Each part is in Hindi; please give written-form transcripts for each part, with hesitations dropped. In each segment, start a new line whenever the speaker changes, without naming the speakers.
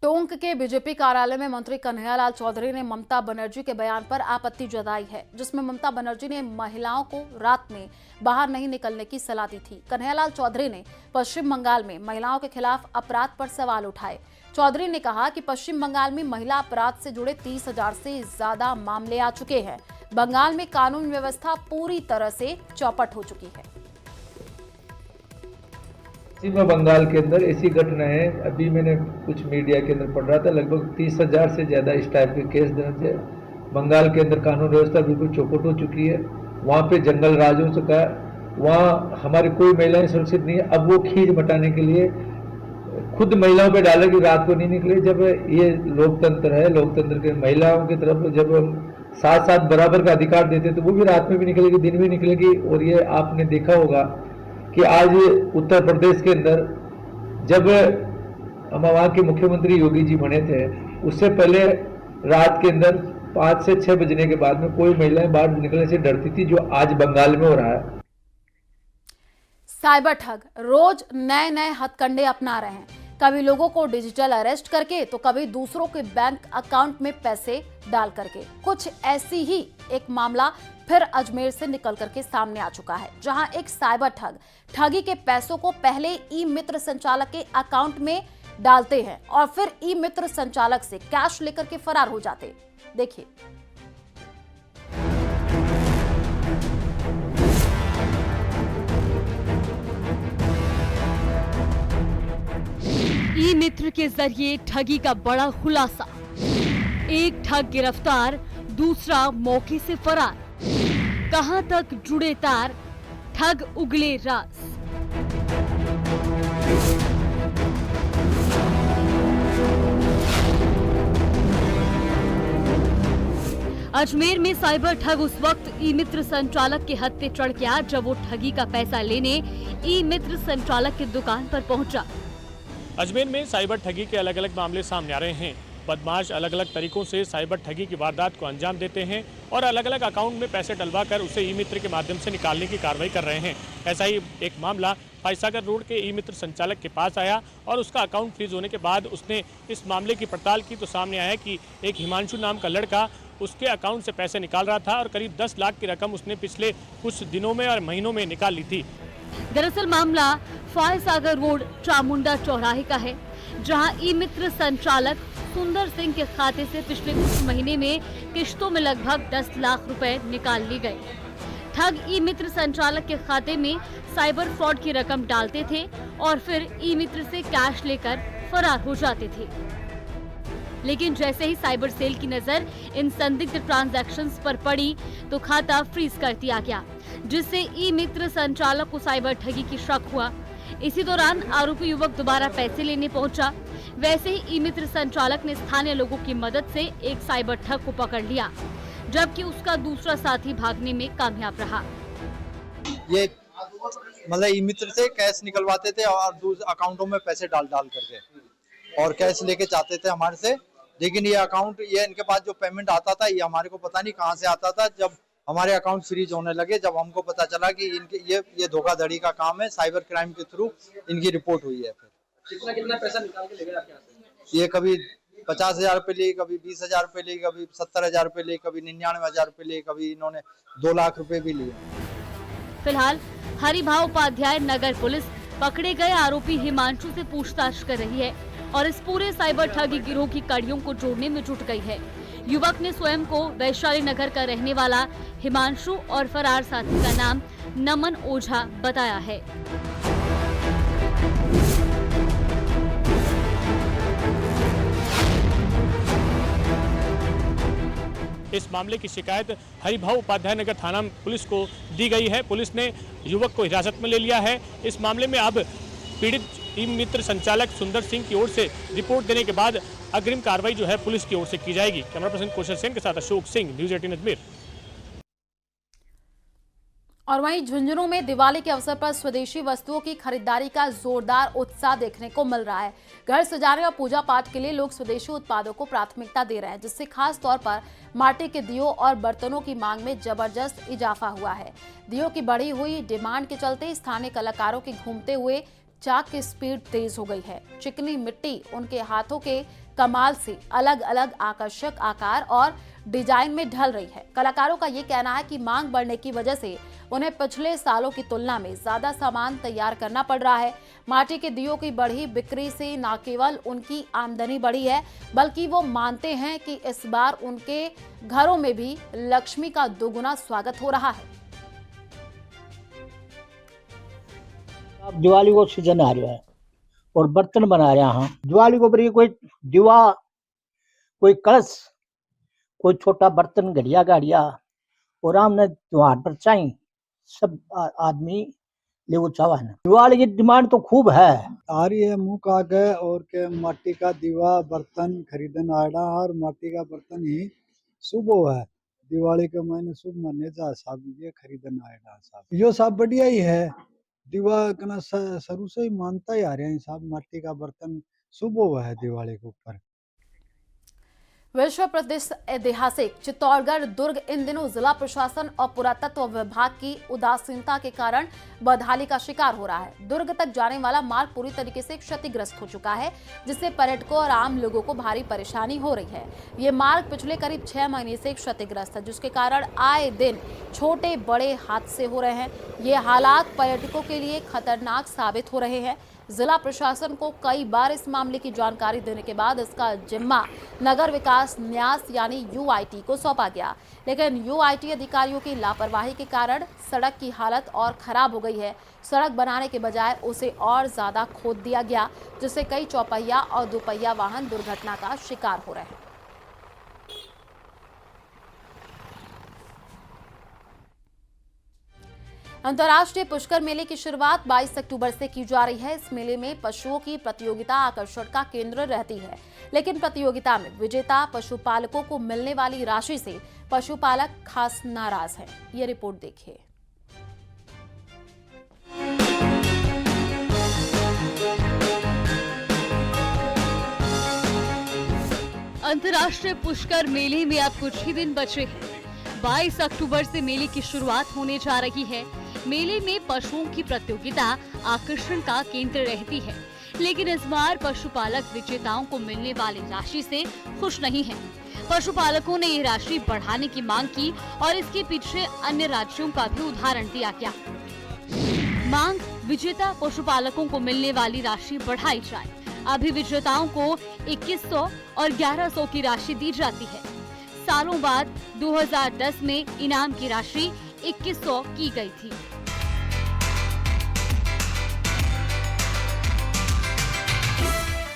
टोंक के बीजेपी कार्यालय में मंत्री कन्हैयालाल चौधरी ने ममता बनर्जी के बयान पर आपत्ति जताई है, जिसमें ममता बनर्जी ने महिलाओं को रात में बाहर नहीं निकलने की सलाह दी थी। कन्हैयालाल चौधरी ने पश्चिम बंगाल में महिलाओं के खिलाफ अपराध पर सवाल उठाए। चौधरी ने कहा कि पश्चिम बंगाल में महिला अपराध से जुड़े 30,000 से ज्यादा मामले आ चुके हैं। बंगाल में कानून व्यवस्था पूरी तरह से चौपट हो चुकी है।
पश्चिम बंगाल के अंदर ऐसी घटनाएं अभी मैंने कुछ मीडिया के अंदर पढ़ रहा था, लगभग 30,000 से ज़्यादा इस टाइप के केस दर्ज है। बंगाल के अंदर कानून व्यवस्था बिल्कुल चौपट हो चुकी है। वहाँ पे जंगल राज हो चुका है, वहाँ हमारी कोई महिलाएं सुरक्षित नहीं है। अब वो खींच मटाने के लिए खुद महिलाओं पे डाले कि रात को नहीं निकले। जब ये लोकतंत्र है, लोकतंत्र के महिलाओं की तरफ जब हम साथ साथ बराबर का अधिकार देते तो वो भी रात में भी निकलेगी, दिन में निकलेगी। और ये आपने देखा होगा कि आज उत्तर प्रदेश के अंदर जब हम वहाँ के मुख्यमंत्री योगी जी बने थे, उससे पहले रात के अंदर 5 से 6 बजने के बाद में कोई महिलाएं बाहर निकलने से डरती थी, जो आज बंगाल में हो रहा है।
साइबर ठग रोज नए नए हथकंडे अपना रहे हैं। कभी लोगों को डिजिटल अरेस्ट करके तो कभी दूसरों के बैंक अकाउंट में पैसे डाल करके। कुछ ऐसी ही एक मामला फिर अजमेर से निकल करके सामने आ चुका है, जहां एक साइबर ठग ठगी के पैसों को पहले ई मित्र संचालक के अकाउंट में डालते हैं और फिर ई मित्र संचालक से कैश लेकर के फरार हो जाते। देखिए।
ई मित्र के जरिए ठगी का बड़ा खुलासा। एक ठग गिरफ्तार, दूसरा मौके से फरार। कहां तक जुड़े तार, ठग उगले राज। अजमेर में साइबर ठग उस वक्त ई मित्र संचालक के हद पे चढ़ गया जब वो ठगी का पैसा लेने ई मित्र संचालक की दुकान पर पहुंचा।
अजमेर में साइबर ठगी के अलग अलग मामले सामने आ रहे हैं। बदमाश अलग अलग तरीकों से साइबर ठगी की वारदात को अंजाम देते हैं और अलग अलग अकाउंट में पैसे डलवाकर उसे ई मित्र के माध्यम से निकालने की कार्रवाई कर रहे हैं। ऐसा ही एक मामला फाइसागर रोड के ई मित्र संचालक के पास आया और उसका अकाउंट फ्रीज होने के बाद उसने इस मामले की पड़ताल की तो सामने आया कि एक हिमांशु नाम का लड़का उसके अकाउंट से पैसे निकाल रहा था और करीब 10 लाख की रकम उसने पिछले कुछ दिनों में और महीनों में निकाल ली थी।
दरअसल मामला फाइसागर रोड चामुंडा चौराहे का है, जहां ई मित्र संचालक सुंदर सिंह के खाते से पिछले कुछ महीने में किश्तों में लगभग 10 लाख रुपए निकाल ली गई। ठग ई मित्र संचालक के खाते में साइबर फ्रॉड की रकम डालते थे और फिर ई मित्र से कैश लेकर फरार हो जाते थे। लेकिन जैसे ही साइबर सेल की नजर इन संदिग्ध ट्रांजैक्शंस पर पड़ी तो खाता फ्रीज कर दिया गया, जिससे ई मित्र संचालक को साइबर ठगी की शक हुआ। इसी दौरान आरोपी युवक दोबारा पैसे लेने पहुंचा। वैसे ही ई मित्र संचालक ने स्थानीय लोगों की मदद से एक साइबर ठग को पकड़ लिया, जबकि उसका दूसरा साथी भागने में कामयाब रहा।
ये मतलब ई मित्र से कैश निकलवाते थे और दूसरे अकाउंटों में पैसे डाल करके और कैश लेके जाते थे हमारे से। लेकिन ये अकाउंट, ये इनके पास जो पेमेंट आता था ये हमारे को पता नहीं कहाँ से आता था। जब हमारे अकाउंट फ्रीज होने लगे, जब हमको पता चला कि इनके ये धोखाधड़ी का काम है, साइबर क्राइम के थ्रू इनकी रिपोर्ट हुई है। फिर
कितना पैसा निकाल के ले गए आपके यहाँ से?
ये कभी 50,000 रुपए लिए, कभी 20,000 रुपए लिए, कभी 70,000 रुपए लिए, कभी 99,000 रुपए लिए, कभी इन्होंने 2 लाख रुपए भी लिए।
फिलहाल हरिभाव उपाध्याय नगर पुलिस पकड़े गए आरोपी हिमांशु से पूछताछ कर रही है और इस पूरे साइबर ठगी गिरोह की कड़ियों को जोड़ने में जुट गई है। युवक ने स्वयं को वैशाली नगर का रहने वाला हिमांशु और फरार साथी का नाम नमन ओझा बताया है।
इस मामले की शिकायत हरिभाव उपाध्याय नगर थाना पुलिस को दी गई है। पुलिस ने युवक को हिरासत में ले लिया है। इस मामले में अब पीड़ित ई मित्र संचालक सुंदर सिंह की ओर से रिपोर्ट देने के बाद अग्रिम कार्रवाई जो है पुलिस की ओर से की जाएगी। कैमरा पर्सन कौशल सेन के साथ अशोक सिंह, न्यूज़ 18 अजमेर।
और वहीं झुंझुनू में दिवाली के अवसर पर स्वदेशी वस्तुओं की खरीदारी का जोरदार उत्साह देखने को मिल रहा है। घर सजाने और पूजा पाठ के लिए लोग स्वदेशी उत्पादों को प्राथमिकता दे रहे हैं, जिससे खास तौर पर माटी के दियों और बर्तनों की मांग में जबरदस्त इजाफा हुआ है। दियों की बढ़ी हुई डिमांड के चलते स्थानीय कलाकारों के घूमते हुए चाक की स्पीड तेज हो गई है। चिकनी मिट्टी उनके हाथों के कमाल से अलग अलग आकर्षक आकार और डिजाइन में ढल रही है। कलाकारों का ये कहना है कि मांग बढ़ने की वजह से उन्हें पिछले सालों की तुलना में ज्यादा सामान तैयार करना पड़ रहा है। माटी के दियों की बढ़ी बिक्री से न केवल उनकी आमदनी बढ़ी है, बल्कि वो मानते हैं कि इस बार उनके घरों में भी लक्ष्मी का दोगुना स्वागत हो रहा है।
अब दिवाली को सीजन आ रहा है और बर्तन बना रहे हैं। दिवाली को पर कोई दिवा, कोई कलश, कोई छोटा बर्तन, घड़िया गाड़िया और हमने त्योहार पर चाहिए सब आदमी ले वो चावा है। दिवाली की डिमांड तो खूब है।
आ रही है मुँह का गए और के माटी का दीवा बर्तन खरीदन आड़ा और माटी का बर्तन ही शुभ है। दिवाली के महीने शुभ माने जा साहब ये खरीदन आएगा साहब यो सब बढ़िया ही है। दीवा कना शुरू से ही मानता ही आ रहे हैं साहब, माटी का बर्तन शुभ है दिवाली के ऊपर।
विश्व प्रसिद्ध ऐतिहासिक चित्तौड़गढ़ दुर्ग इन दिनों जिला प्रशासन और पुरातत्व विभाग की उदासीनता के कारण बदहाली का शिकार हो रहा है। दुर्ग तक जाने वाला मार्ग पूरी तरीके से क्षतिग्रस्त हो चुका है, जिससे पर्यटकों और आम लोगों को भारी परेशानी हो रही है। ये मार्ग पिछले करीब 6 महीने से क्षतिग्रस्त है, जिसके कारण आए दिन छोटे बड़े हादसे हो रहे हैं। ये हालात पर्यटकों के लिए खतरनाक साबित हो रहे हैं। जिला प्रशासन को कई बार इस मामले की जानकारी देने के बाद इसका जिम्मा नगर विकास न्यास यानी यूआईटी को सौंपा गया, लेकिन यूआईटी अधिकारियों की लापरवाही के कारण सड़क की हालत और खराब हो गई है। सड़क बनाने के बजाय उसे और ज्यादा खोद दिया गया, जिससे कई चौपहिया और दोपहिया वाहन दुर्घटना का शिकार हो रहे हैं। अंतर्राष्ट्रीय पुष्कर मेले की शुरुआत 22 अक्टूबर से की जा रही है। इस मेले में पशुओं की प्रतियोगिता आकर्षण का केंद्र रहती है, लेकिन प्रतियोगिता में विजेता पशुपालकों को मिलने वाली राशि से पशुपालक खास नाराज हैं। ये रिपोर्ट देखिए।
अंतर्राष्ट्रीय पुष्कर मेले में अब कुछ ही दिन बचे हैं। 22 अक्टूबर से मेले की शुरुआत होने जा रही है। मेले में पशुओं की प्रतियोगिता आकर्षण का केंद्र रहती है, लेकिन इस बार पशुपालक विजेताओं को मिलने वाली राशि से खुश नहीं हैं। पशुपालकों ने ये राशि बढ़ाने की मांग की और इसके पीछे अन्य राज्यों का भी उदाहरण दिया गया। मांग विजेता पशुपालकों को मिलने वाली राशि बढ़ाई जाए। अभी विजेताओं को 2100 और 1100 की राशि दी जाती है। सालों बाद 2010 में इनाम की राशि 2100 की गई थी।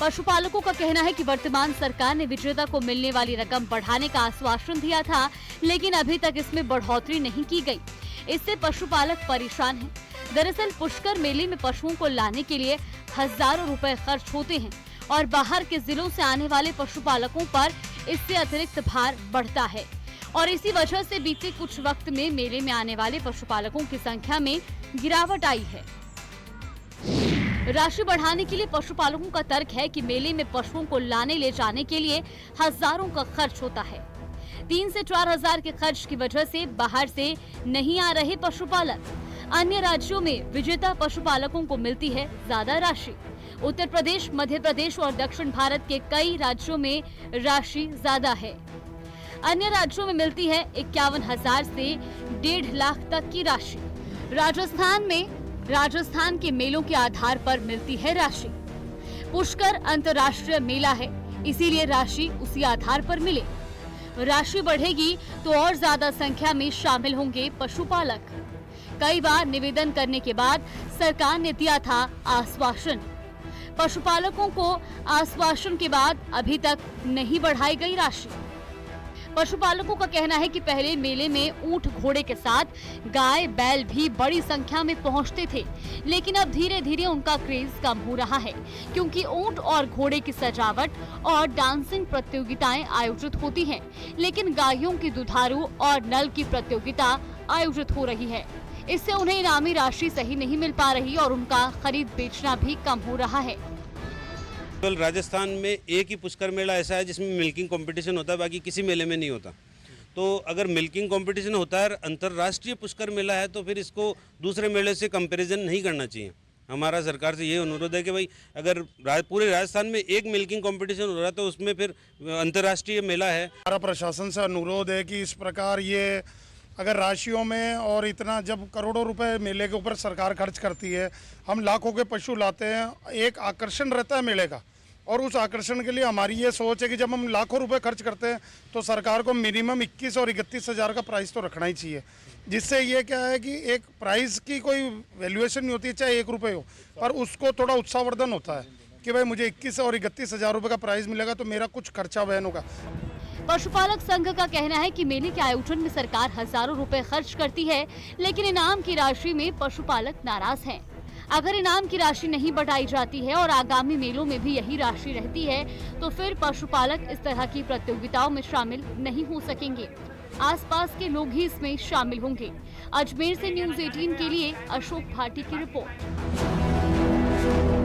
पशुपालकों का कहना है कि वर्तमान सरकार ने विजेता को मिलने वाली रकम बढ़ाने का आश्वासन दिया था, लेकिन अभी तक इसमें बढ़ोतरी नहीं की गई। इससे पशुपालक परेशान हैं। दरअसल पुष्कर मेले में पशुओं को लाने के लिए हजारों रुपए खर्च होते हैं और बाहर के जिलों से आने वाले पशुपालकों पर इससे अतिरिक्त भार बढ़ता है और इसी वजह से बीते कुछ वक्त में मेले में आने वाले पशुपालकों की संख्या में गिरावट आई है। राशि बढ़ाने के लिए पशुपालकों का तर्क है कि मेले में पशुओं को लाने ले जाने के लिए हजारों का खर्च होता है। 3 से 4 हजार के खर्च की वजह से बाहर से नहीं आ रहे पशुपालक। अन्य राज्यों में विजेता पशुपालकों को मिलती है ज्यादा राशि। उत्तर प्रदेश, मध्य प्रदेश और दक्षिण भारत के कई राज्यों में राशि ज्यादा है। अन्य राज्यों में मिलती है 51,000 से 1.5 लाख तक की राशि। राजस्थान के मेलों के आधार पर मिलती है राशि। पुष्कर अंतर्राष्ट्रीय मेला है, इसीलिए राशि उसी आधार पर मिले। राशि बढ़ेगी तो और ज्यादा संख्या में शामिल होंगे पशुपालक। कई बार निवेदन करने के बाद सरकार ने दिया था आश्वासन। पशुपालकों को आश्वासन के बाद अभी तक नहीं बढ़ाई गई राशि। पशुपालकों का कहना है कि पहले मेले में ऊंट घोड़े के साथ गाय बैल भी बड़ी संख्या में पहुंचते थे, लेकिन अब धीरे धीरे उनका क्रेज कम हो रहा है, क्योंकि ऊंट और घोड़े की सजावट और डांसिंग प्रतियोगिताएं आयोजित होती हैं, लेकिन गायों की दुधारू और नल की प्रतियोगिता आयोजित हो रही है। इससे उन्हें इनामी राशि सही नहीं मिल पा रही और उनका खरीद बेचना भी कम हो रहा है।
केवल राजस्थान में एक ही पुष्कर मेला ऐसा है जिसमें मिल्किंग कंपटीशन होता है, बाकी किसी मेले में नहीं होता। तो अगर मिल्किंग कंपटीशन होता है, अंतर्राष्ट्रीय पुष्कर मेला है, तो फिर इसको दूसरे मेले से कंपैरिजन नहीं करना चाहिए। हमारा सरकार से ये अनुरोध है कि भाई अगर पूरे राजस्थान में एक मिल्किंग कंपटीशन हो रहा है तो उसमें फिर अंतर्राष्ट्रीय मेला है।
हमारा प्रशासन से अनुरोध है कि इस प्रकार ये अगर राशियों में और इतना जब करोड़ों रुपए मेले के ऊपर सरकार खर्च करती है, हम लाखों के पशु लाते हैं, एक आकर्षण रहता है मेले का, और उस आकर्षण के लिए हमारी ये सोच है कि जब हम लाखों रुपए खर्च करते हैं तो सरकार को मिनिमम 21 और 31 हज़ार का प्राइस तो रखना ही चाहिए, जिससे ये क्या है कि एक प्राइस की कोई वैल्यूएशन नहीं होती, चाहे 1 रुपये हो, पर उसको थोड़ा उत्साहवर्धन होता है कि भाई मुझे 21 और 31 हज़ार रुपये का प्राइस मिलेगा तो मेरा कुछ खर्चा वहन होगा।
पशुपालक संघ का कहना है कि मेले के आयोजन में सरकार हजारों रुपए खर्च करती है, लेकिन इनाम की राशि में पशुपालक नाराज हैं। अगर इनाम की राशि नहीं बढ़ाई जाती है और आगामी मेलों में भी यही राशि रहती है तो फिर पशुपालक इस तरह की प्रतियोगिताओं में शामिल नहीं हो सकेंगे। आसपास के लोग ही इसमें शामिल होंगे। अजमेर से न्यूज़ 18 के लिए अशोक भाटी की रिपोर्ट।